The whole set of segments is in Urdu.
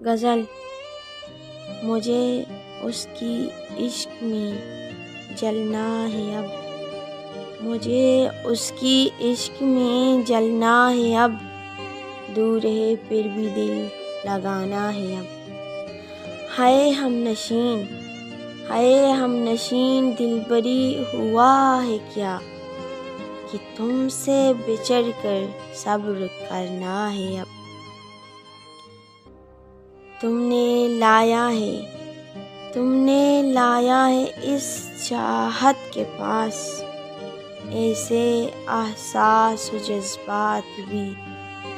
غزل مجھے اس کی عشق میں جلنا ہے اب، مجھے اس کی عشق میں جلنا ہے اب، دور ہے پھر بھی دل لگانا ہے اب۔ ہائے ہم نشین دلبری ہوا ہے کیا، کہ تم سے بچھڑ کر صبر کرنا ہے اب۔ تم نے لایا ہے اس چاہت کے پاس، ایسے احساس و جذبات بھی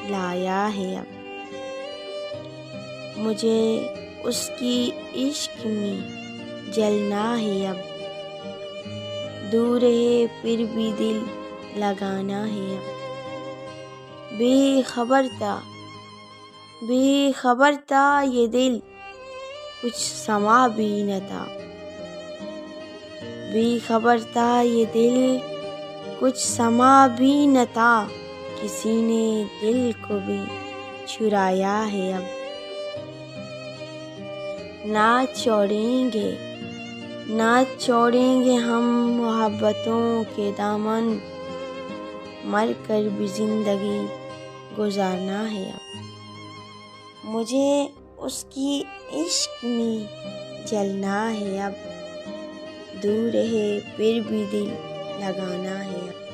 لایا ہے اب۔ مجھے اس کی عشق میں جلنا ہے اب، دور ہے پھر بھی دل لگانا ہے اب۔ بے خبر تھا یہ دل کچھ سما بھی نہ تھا، بے خبر تھا یہ دل کچھ سما بھی نہ تھا، کسی نے دل کو بھی چرایا ہے اب۔ نہ چھوڑیں گے ہم محبتوں کے دامن، مر کر بھی زندگی گزارنا ہے اب۔ مجھے اس کی عشق میں جلنا ہے اب، دور ہے پھر بھی دل لگانا ہے اب۔